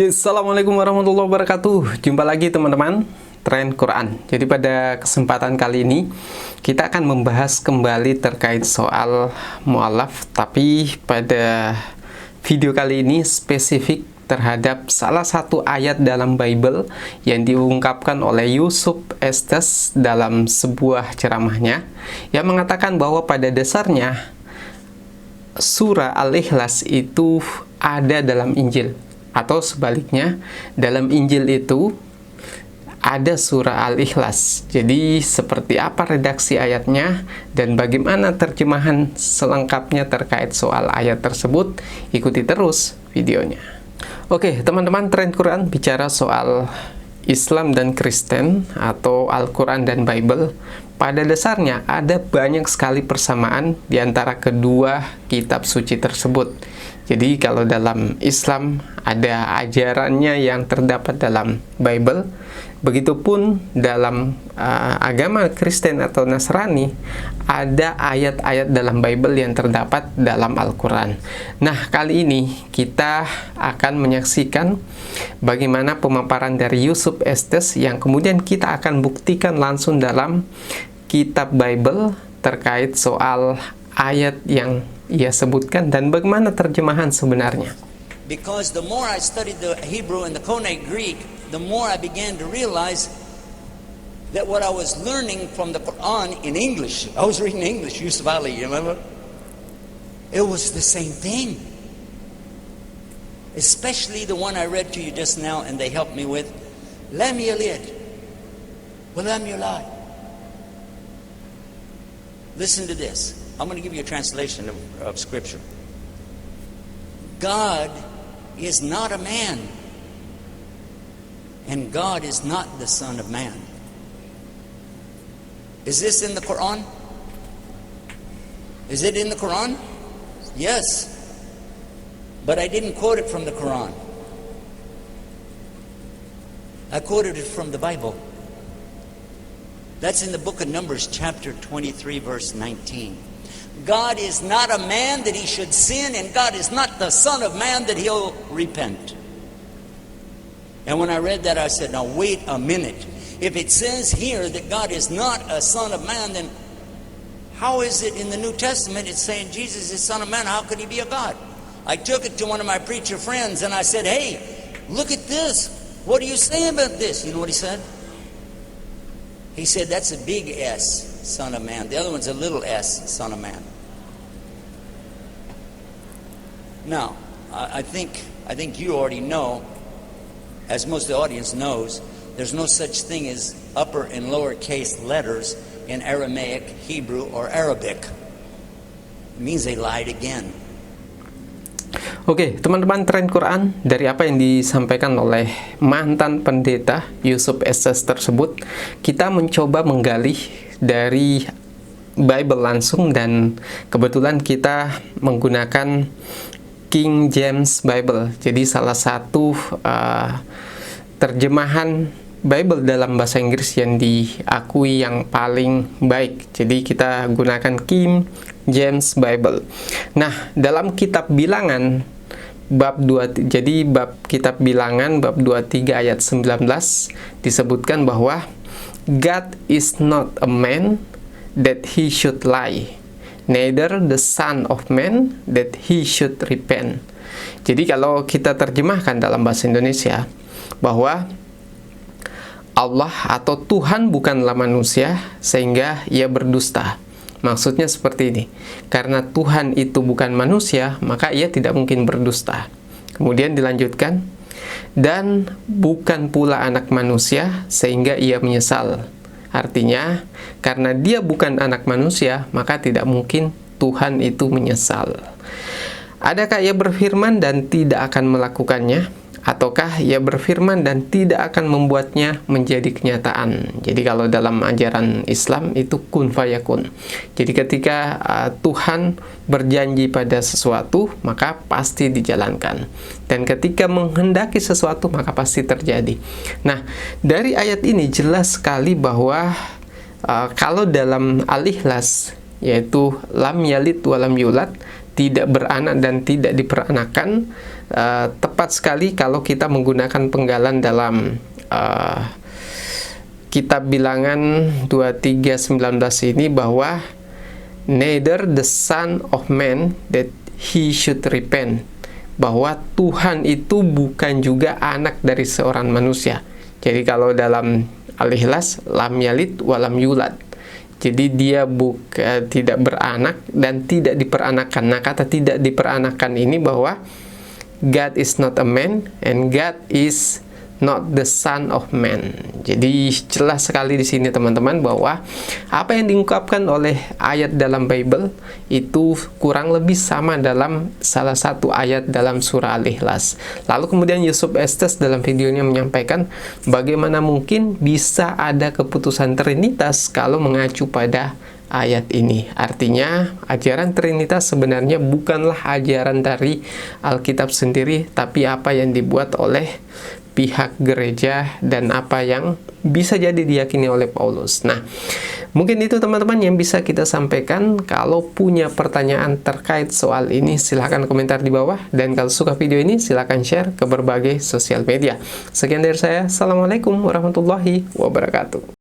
Oke, assalamualaikum warahmatullahi wabarakatuh. Jumpa lagi teman-teman, Tren Quran. Jadi pada kesempatan kali ini kita akan membahas kembali terkait soal mu'alaf, tapi pada video kali ini spesifik terhadap salah satu ayat dalam Bible yang diungkapkan oleh Yusuf Estes dalam sebuah ceramahnya, yang mengatakan bahwa pada dasarnya surah Al-Ikhlas itu ada dalam Injil, atau sebaliknya, dalam Injil itu ada surah Al-Ikhlas. Jadi seperti apa redaksi ayatnya dan bagaimana terjemahan selengkapnya terkait soal ayat tersebut, ikuti terus videonya. Oke teman-teman, Tren Quran bicara soal Islam dan Kristen atau Al-Quran dan Bible. Pada dasarnya ada banyak sekali persamaan di antara kedua kitab suci tersebut. Jadi kalau dalam Islam ada ajarannya yang terdapat dalam Bible, begitupun dalam agama Kristen atau Nasrani ada ayat-ayat dalam Bible yang terdapat dalam Al-Quran. Nah, kali ini kita akan menyaksikan bagaimana pemaparan dari Yusuf Estes yang kemudian kita akan buktikan langsung dalam kitab Bible terkait soal ayat yang ia sebutkan dan bagaimana terjemahan sebenarnya. Because the more I studied the Hebrew and the Koine Greek, the more I began to realize that what I was learning from the Quran in English, I was reading English, Yusuf Ali, you remember? It was the same thing. Especially the one I read to you just now and they helped me with. Lam yalid, wa lam yulad. Listen to this. I'm going to give you a translation of Scripture. God is not a man, and God is not the Son of Man. Is this in the Quran? Is it in the Quran? Yes. But I didn't quote it from the Quran. I quoted it from the Bible. That's in the book of Numbers, chapter 23, verse 19. God is not a man that he should sin, and God is not the Son of Man that he'll repent. And when I read that, I said, now wait a minute. If it says here that God is not a Son of Man, then how is it in the New Testament it's saying Jesus is Son of Man? How could he be a God? I took it to one of my preacher friends and I said, hey, look at this. What do you say about this? You know what he said? He said, that's a big S, Son of Man. The other one's a little s, Son of Man. Now, I think you already know, as most of the audience knows, there's no such thing as upper and lower case letters in Aramaic, Hebrew, or Arabic. It means they lied again. Oke, teman-teman Tren Quran, dari apa yang disampaikan oleh mantan pendeta Yusuf Estes tersebut, kita mencoba menggali dari Bible langsung, dan kebetulan kita menggunakan King James Bible. Jadi salah satu terjemahan Bible dalam bahasa Inggris yang diakui yang paling baik. Jadi kita gunakan King James Bible. Nah, dalam kitab Bilangan bab 2, jadi bab kitab Bilangan bab 23 ayat 19 disebutkan bahwa God is not a man that he should lie, neither the Son of Man that he should repent. Jadi kalau kita terjemahkan dalam bahasa Indonesia bahwa Allah atau Tuhan bukanlah manusia sehingga ia berdusta. Maksudnya seperti ini. Karena Tuhan itu bukan manusia, maka ia tidak mungkin berdusta. Kemudian dilanjutkan, dan bukan pula anak manusia sehingga ia menyesal. Artinya, karena dia bukan anak manusia, maka tidak mungkin Tuhan itu menyesal. Adakah ia berfirman dan tidak akan melakukannya? Ataukah ia berfirman dan tidak akan membuatnya menjadi kenyataan? Jadi kalau dalam ajaran Islam itu kun fayakun. Jadi ketika Tuhan berjanji pada sesuatu, maka pasti dijalankan. Dan ketika menghendaki sesuatu, maka pasti terjadi. Nah, dari ayat ini jelas sekali bahwa kalau dalam Al-Ikhlas, yaitu lam yalid wa lam yulad, tidak beranak dan tidak diperanakan. tepat sekali kalau kita menggunakan penggalan dalam kitab Bilangan 23:19 ini, bahwa neither the Son of Man that he should repent, bahwa Tuhan itu bukan juga anak dari seorang manusia. Jadi kalau dalam Al-Ikhlas, lam yalid walam yulad, jadi dia tidak beranak dan tidak diperanakan. Nah, kata tidak diperanakan ini bahwa God is not a man and God is not the son of man. Jadi jelas sekali di sini teman-teman bahwa apa yang diungkapkan oleh ayat dalam Bible itu kurang lebih sama dalam salah satu ayat dalam surah Al-Ikhlas. Lalu kemudian Yusuf Estes dalam videonya menyampaikan bagaimana mungkin bisa ada keputusan Trinitas kalau mengacu pada ayat ini. Artinya ajaran Trinitas sebenarnya bukanlah ajaran dari Alkitab sendiri, tapi apa yang dibuat oleh pihak gereja dan apa yang bisa jadi diyakini oleh Paulus. Nah, mungkin itu teman-teman yang bisa kita sampaikan. Kalau punya pertanyaan terkait soal ini, silahkan komentar di bawah. Dan kalau suka video ini, silahkan share ke berbagai sosial media. Sekian dari saya. Assalamualaikum warahmatullahi wabarakatuh.